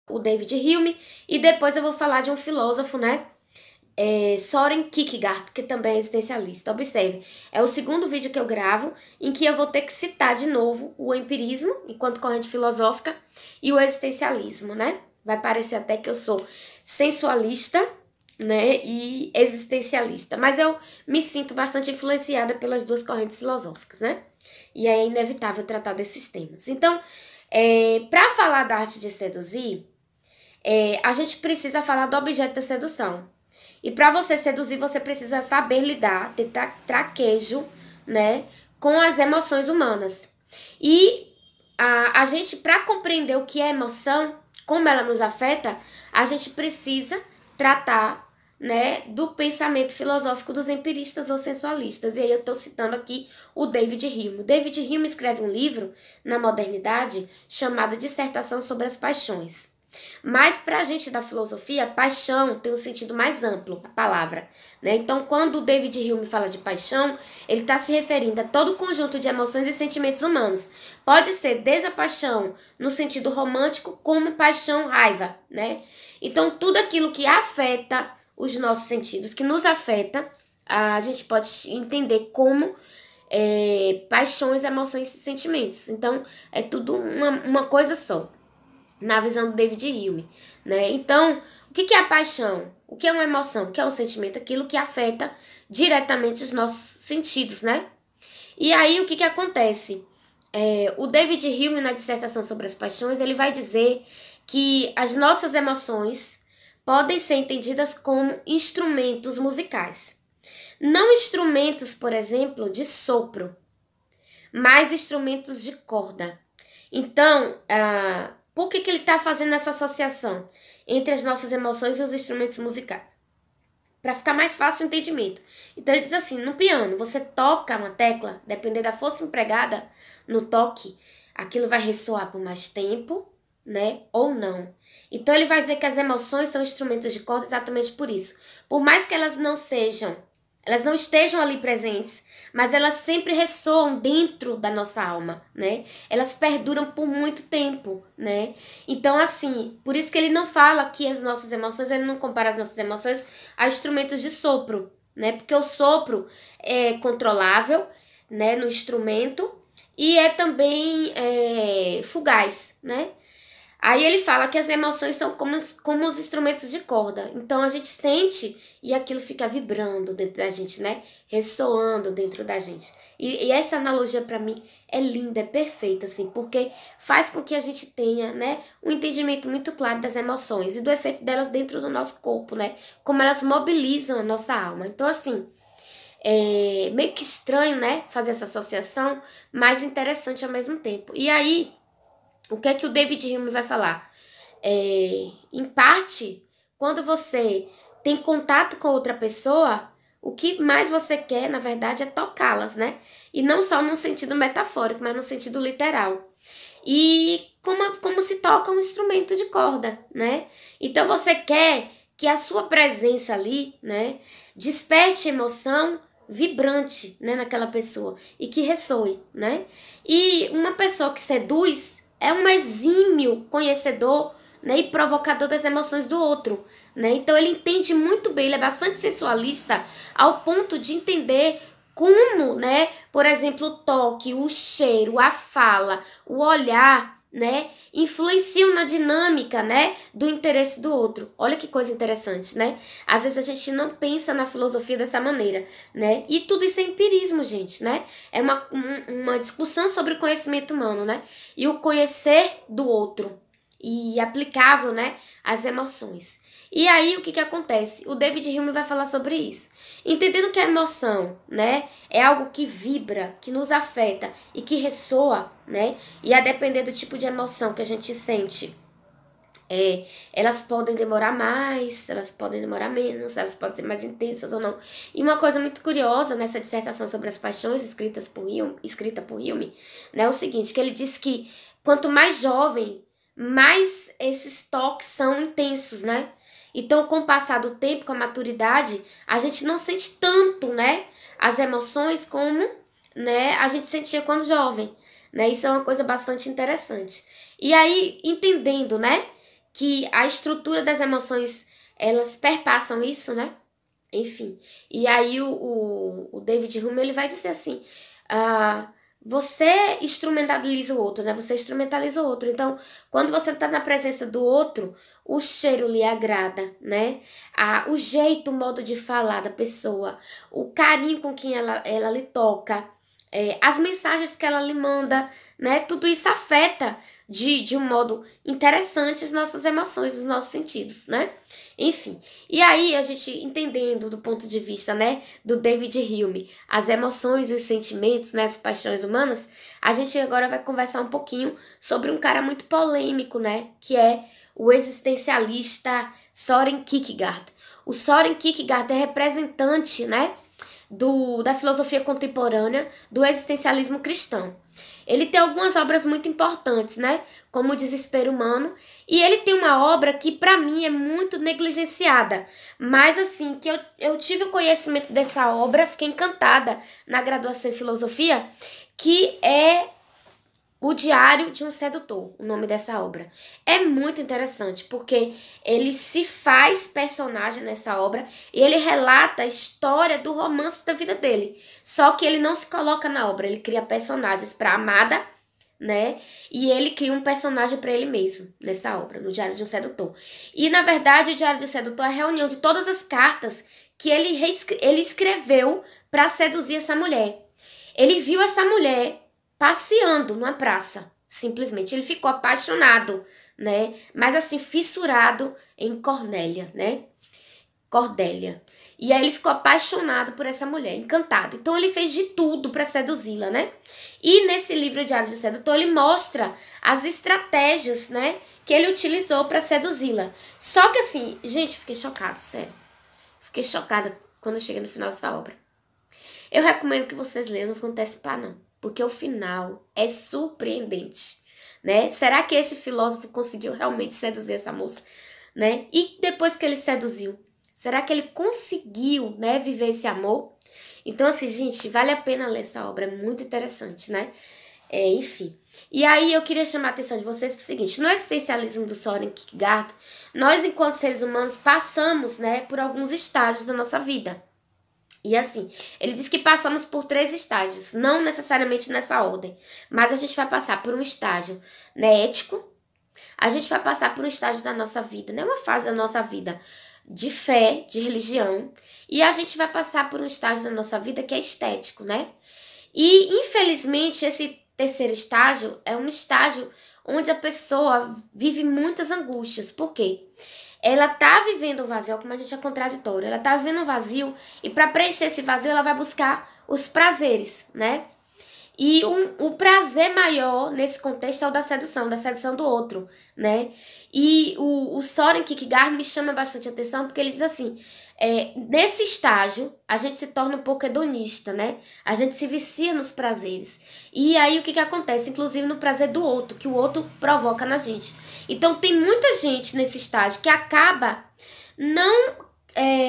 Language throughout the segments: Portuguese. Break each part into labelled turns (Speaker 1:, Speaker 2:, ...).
Speaker 1: o David Hume, e depois eu vou falar de um filósofo, né? Soren Kierkegaard, que também é existencialista. Observe, é o segundo vídeo que eu gravo em que eu vou ter que citar de novo o empirismo, enquanto corrente filosófica, e o existencialismo, né? Vai parecer até que eu sou sensualista, né, e existencialista, mas eu me sinto bastante influenciada pelas duas correntes filosóficas, né? E é inevitável tratar desses temas. Então, para falar da arte de seduzir, a gente precisa falar do objeto da sedução. E para você seduzir, você precisa saber lidar, ter traquejo, né, com as emoções humanas. E a gente, para compreender o que é emoção, como ela nos afeta, a gente precisa tratar, né, do pensamento filosófico dos empiristas ou sensualistas. E aí eu estou citando aqui o David Hume. O David Hume escreve um livro na modernidade chamado Dissertação sobre as Paixões. Mas para a gente da filosofia, paixão tem um sentido mais amplo, a palavra, né? Então, quando o David Hume fala de paixão, ele está se referindo a todo o conjunto de emoções e sentimentos humanos. Pode ser desde a paixão no sentido romântico, como paixão, raiva, né? Então, tudo aquilo que afeta os nossos sentidos, que nos afeta, a gente pode entender como paixões, emoções e sentimentos. Então, é tudo uma coisa só, na visão do David Hume, né? Então, o que é a paixão? O que é uma emoção? O que é um sentimento? Aquilo que afeta diretamente os nossos sentidos, né? E aí, o que acontece? O David Hume, na dissertação sobre as paixões, ele vai dizer que as nossas emoções podem ser entendidas como instrumentos musicais. Não instrumentos, por exemplo, de sopro, mas instrumentos de corda. Então, por que ele está fazendo essa associação entre as nossas emoções e os instrumentos musicais? Para ficar mais fácil o entendimento. Então ele diz assim, no piano, você toca uma tecla, dependendo da força empregada no toque, aquilo vai ressoar por mais tempo, né, ou não. Então ele vai dizer que as emoções são instrumentos de corda exatamente por isso. Por mais que elas não estejam ali presentes, mas elas sempre ressoam dentro da nossa alma, né? Elas perduram por muito tempo, né? Então, assim, por isso que ele não fala que as nossas emoções, ele não compara as nossas emoções a instrumentos de sopro, né? Porque o sopro é controlável, né, no instrumento e é também fugaz, né? Aí ele fala que as emoções são como os instrumentos de corda. Então a gente sente e aquilo fica vibrando dentro da gente, né? Ressoando dentro da gente. E essa analogia para mim é linda, é perfeita, assim, porque faz com que a gente tenha, né, um entendimento muito claro das emoções e do efeito delas dentro do nosso corpo, né? Como elas mobilizam a nossa alma. Então, assim, é meio que estranho, né, fazer essa associação, mas interessante ao mesmo tempo. E aí, o que é que o David Hume vai falar? Em parte, quando você tem contato com outra pessoa, o que mais você quer, na verdade, é tocá-las, né? E não só no sentido metafórico, mas no sentido literal. E como se toca um instrumento de corda, né? Então você quer que a sua presença ali, né, desperte emoção vibrante, né, naquela pessoa e que ressoe, né? E uma pessoa que seduz é um exímio conhecedor, né, e provocador das emoções do outro, né? Então ele entende muito bem, ele é bastante sensualista ao ponto de entender como, né, por exemplo, o toque, o cheiro, a fala, o olhar, né, influenciam na dinâmica, né, do interesse do outro. Olha que coisa interessante, né? Às vezes a gente não pensa na filosofia dessa maneira, né? E tudo isso é empirismo, gente, né? É uma discussão sobre o conhecimento humano, né? E o conhecer do outro e aplicável, né, às emoções. E aí o que acontece? O David Hume vai falar sobre isso. Entendendo que a emoção, né, é algo que vibra, que nos afeta e que ressoa, né? E a depender do tipo de emoção que a gente sente, elas podem demorar mais, elas podem demorar menos, elas podem ser mais intensas ou não. E uma coisa muito curiosa nessa dissertação sobre as paixões escrita por Hume, né, é o seguinte, que ele diz que quanto mais jovem, mais esses toques são intensos, né? Então, com o passar do tempo, com a maturidade, a gente não sente tanto, né, as emoções como, né, a gente sentia quando jovem, né? Isso é uma coisa bastante interessante. E aí, entendendo, né, que a estrutura das emoções, elas perpassam isso, né? Enfim, e aí o David Hume, ele vai dizer assim, você instrumentaliza o outro, né? Você instrumentaliza o outro. Então, quando você está na presença do outro, o cheiro lhe agrada, né? O jeito, o modo de falar da pessoa, o carinho com quem ela lhe toca, as mensagens que ela lhe manda, né? Tudo isso afeta de um modo interessante as nossas emoções, os nossos sentidos, né? Enfim, e aí a gente entendendo do ponto de vista, né, do David Hume, as emoções e os sentimentos, né, as paixões humanas, a gente agora vai conversar um pouquinho sobre um cara muito polêmico, né, que é o existencialista Soren Kierkegaard. O Soren Kierkegaard é representante, né, da filosofia contemporânea do existencialismo cristão. Ele tem algumas obras muito importantes, né? Como O Desespero Humano. E ele tem uma obra que, para mim, é muito negligenciada. Mas, assim, que eu tive o conhecimento dessa obra, fiquei encantada na graduação em filosofia, que é O Diário de um Sedutor, o nome dessa obra. É muito interessante, porque ele se faz personagem nessa obra e ele relata a história do romance da vida dele. Só que ele não se coloca na obra, ele cria personagens para a amada, né? E ele cria um personagem para ele mesmo nessa obra, no Diário de um Sedutor. E, na verdade, o Diário de um Sedutor é a reunião de todas as cartas que ele escreveu para seduzir essa mulher. Ele viu essa mulher passeando numa praça, simplesmente. Ele ficou apaixonado, né? Mas assim, fissurado em Cornélia, né? Cordélia. E aí ele ficou apaixonado por essa mulher, encantado. Então ele fez de tudo para seduzi-la, né? E nesse livro Diário de Sedutor, ele mostra as estratégias, né, que ele utilizou para seduzi-la. Só que assim, gente, fiquei chocada, sério. Fiquei chocada quando eu cheguei no final dessa obra. Eu recomendo que vocês leiam, não vou antecipar não. Porque o final é surpreendente, né? Será que esse filósofo conseguiu realmente seduzir essa moça, né? E depois que ele seduziu, será que ele conseguiu, né, viver esse amor? Então, assim, gente, vale a pena ler essa obra, é muito interessante, né? Enfim. E aí eu queria chamar a atenção de vocês para o seguinte, no existencialismo do Soren Kierkegaard, nós, enquanto seres humanos, passamos, né, por alguns estágios da nossa vida. E assim, ele diz que passamos por 3 estágios, não necessariamente nessa ordem, mas a gente vai passar por um estágio, né, ético, a gente vai passar por um estágio da nossa vida, né, uma fase da nossa vida de fé, de religião, e a gente vai passar por um estágio da nossa vida que é estético, né? E infelizmente esse terceiro estágio é um estágio onde a pessoa vive muitas angústias. Por quê? Ela tá vivendo um vazio, como a gente é contraditório, ela tá vivendo um vazio e para preencher esse vazio ela vai buscar os prazeres, né? E o prazer maior nesse contexto é o da sedução do outro, né? E o Soren Kierkegaard me chama bastante atenção porque ele diz assim, nesse estágio a gente se torna um pouco hedonista, né? A gente se vicia nos prazeres. E aí o que acontece? Inclusive no prazer do outro, que o outro provoca na gente. Então tem muita gente nesse estágio que acaba não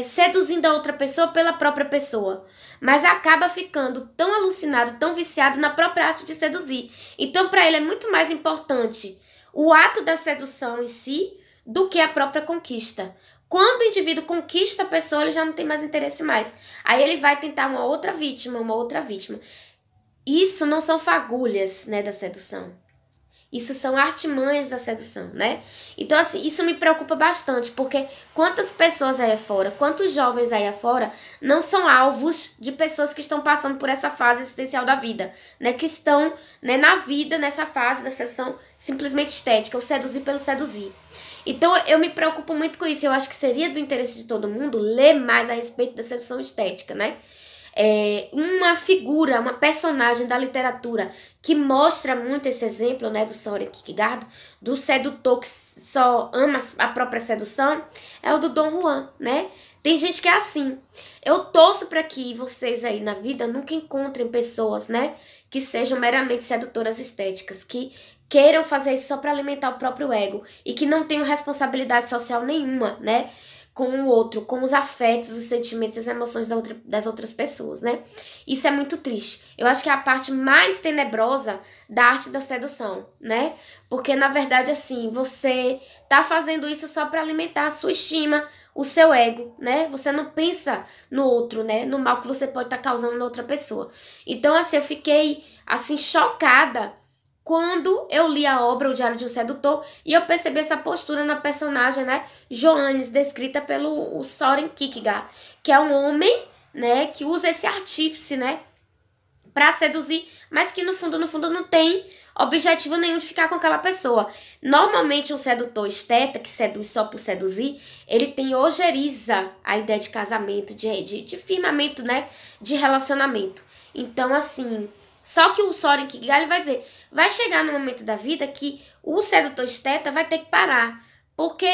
Speaker 1: seduzindo a outra pessoa pela própria pessoa, mas acaba ficando tão alucinado, tão viciado na própria arte de seduzir. Então, para ele é muito mais importante o ato da sedução em si do que a própria conquista. Quando o indivíduo conquista a pessoa, ele já não tem mais interesse mais. Aí ele vai tentar uma outra vítima. Isso não são fagulhas, né, da sedução. Isso são artimanhas da sedução, né? Então, assim, isso me preocupa bastante, porque quantas pessoas aí afora, quantos jovens aí afora não são alvos de pessoas que estão passando por essa fase existencial da vida, né? Que estão, né, na vida, nessa fase da sedução simplesmente estética, o seduzir pelo seduzir. Então, eu me preocupo muito com isso. Eu acho que seria do interesse de todo mundo ler mais a respeito da sedução estética, né? Uma figura, uma personagem da literatura que mostra muito esse exemplo, né, do Soren Kierkegaard, do sedutor que só ama a própria sedução, é o do Dom Juan, né? Tem gente que é assim. Eu torço para que vocês aí na vida nunca encontrem pessoas, né, que sejam meramente sedutoras estéticas, que queiram fazer isso só para alimentar o próprio ego e que não tenham responsabilidade social nenhuma, né? com o outro, com os afetos, os sentimentos e as emoções das outras pessoas, né? Isso é muito triste. Eu acho que é a parte mais tenebrosa da arte da sedução, né? Porque, na verdade, assim, você tá fazendo isso só para alimentar a sua estima, o seu ego, né? Você não pensa no outro, né? No mal que você pode estar causando na outra pessoa. Então, assim, eu fiquei, assim, chocada quando eu li a obra O Diário de um Sedutor e eu percebi essa postura na personagem, né, Johannes, descrita pelo o Soren Kierkegaard, que é um homem, né, que usa esse artífice, né, para seduzir, mas que no fundo não tem objetivo nenhum de ficar com aquela pessoa. Normalmente um sedutor esteta, que seduz só por seduzir, ele tem ojeriza a ideia de casamento, de firmamento, né, de relacionamento. Então, assim, só que o Soren Kierkegaard vai dizer, vai chegar no momento da vida que o sedutor esteta vai ter que parar, porque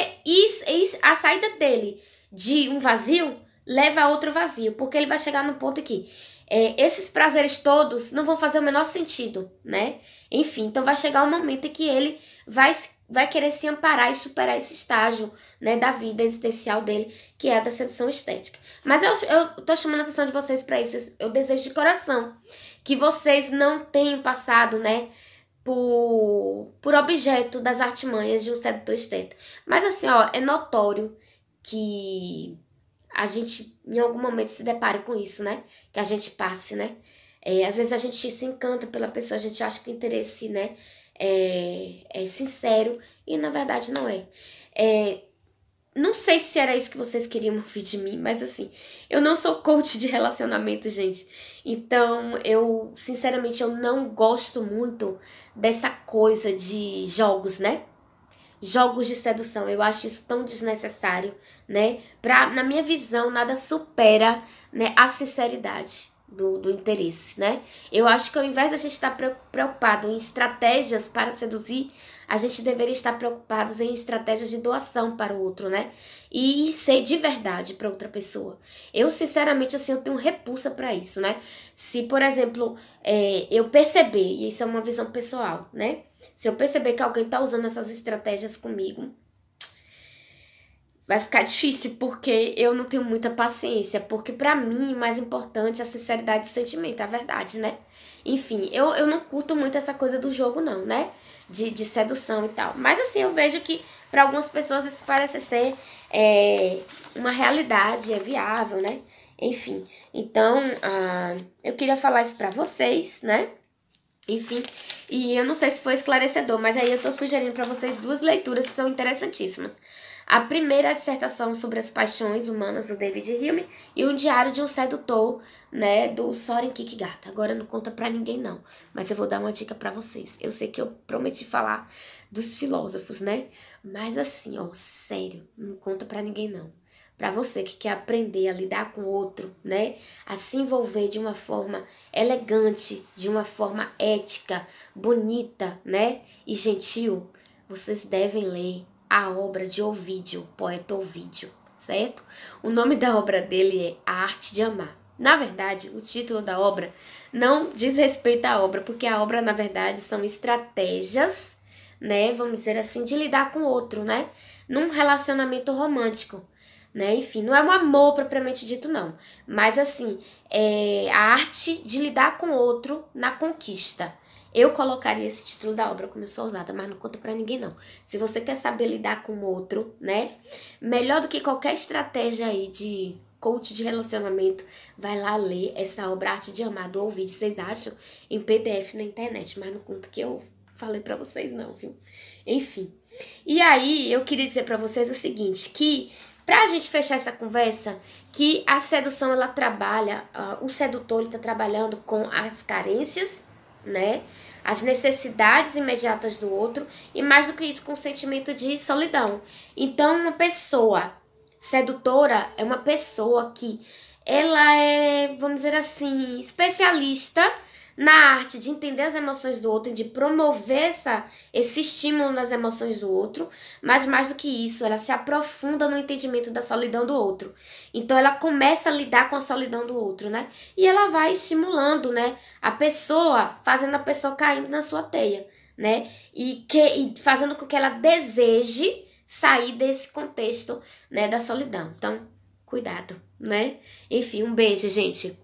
Speaker 1: a saída dele de um vazio leva a outro vazio, porque ele vai chegar no ponto aqui. Esses prazeres todos não vão fazer o menor sentido, né? Enfim, então vai chegar um momento em que ele vai querer se amparar e superar esse estágio, né, da vida existencial dele, que é a da sedução estética. Mas eu tô chamando a atenção de vocês para isso. Eu desejo de coração que vocês não tenham passado, né, por objeto das artimanhas de um sedutor esteta. Mas assim, ó, é notório que a gente em algum momento se depare com isso, né? Que a gente passe, né? Às vezes a gente se encanta pela pessoa, a gente acha que o interesse, né, é sincero e na verdade não é. Não sei se era isso que vocês queriam ouvir de mim, mas assim, eu não sou coach de relacionamento, gente. Então, sinceramente, eu não gosto muito dessa coisa de jogos, né? Jogos de sedução, eu acho isso tão desnecessário, né? Na minha visão, nada supera, né, a sinceridade do interesse, né? Eu acho que ao invés de a gente estar preocupado em estratégias para seduzir, a gente deveria estar preocupados em estratégias de doação para o outro, né? E ser de verdade para outra pessoa. Eu, sinceramente, assim, eu tenho repulsa para isso, né? Se, por exemplo, eu perceber, e isso é uma visão pessoal, né? Se eu perceber que alguém tá usando essas estratégias comigo, vai ficar difícil, porque eu não tenho muita paciência. Porque pra mim, o mais importante é a sinceridade do sentimento, a verdade, né? Enfim, eu não curto muito essa coisa do jogo, não, né? De sedução e tal. Mas assim, eu vejo que pra algumas pessoas isso parece ser uma realidade, é viável, né? Enfim, então, eu queria falar isso pra vocês, né? Enfim, e eu não sei se foi esclarecedor, mas aí eu tô sugerindo para vocês duas leituras que são interessantíssimas. A primeira é a dissertação sobre as paixões humanas do David Hume e o Diário de um Sedutor, né, do Soren Kierkegaard. Agora não conta pra ninguém não, mas eu vou dar uma dica pra vocês. Eu sei que eu prometi falar dos filósofos, né, mas assim, ó, sério, não conta pra ninguém não. Para você que quer aprender a lidar com o outro, né? A se envolver de uma forma elegante, de uma forma ética, bonita, né? E gentil, vocês devem ler a obra de Ovídio, poeta Ovídio, certo? O nome da obra dele é A Arte de Amar. Na verdade, o título da obra não diz respeito à obra, porque a obra, na verdade, são estratégias, né? Vamos dizer assim, de lidar com o outro, né? Num relacionamento romântico. Né? Enfim, não é um amor propriamente dito, não. Mas, assim, é a arte de lidar com o outro na conquista. Eu colocaria esse título da obra como eu sou ousada, mas não conto pra ninguém, não. Se você quer saber lidar com o outro, né? Melhor do que qualquer estratégia aí de coach de relacionamento, vai lá ler essa obra Arte de Amar do Ovídio. Vocês acham? Em PDF na internet, mas não conto que eu falei pra vocês, não, viu? Enfim. E aí, eu queria dizer pra vocês o seguinte, que pra gente fechar essa conversa, que a sedução, ela trabalha, o sedutor, ele tá trabalhando com as carências, né? As necessidades imediatas do outro e mais do que isso, com o sentimento de solidão. Então, uma pessoa sedutora é uma pessoa que ela é, vamos dizer assim, especialista na arte de entender as emoções do outro e de promover esse estímulo nas emoções do outro, mas mais do que isso, ela se aprofunda no entendimento da solidão do outro. Então ela começa a lidar com a solidão do outro, né? E ela vai estimulando, né, a pessoa, fazendo a pessoa caindo na sua teia, né? E fazendo com que ela deseje sair desse contexto, né, da solidão. Então, cuidado, né? Enfim, um beijo, gente.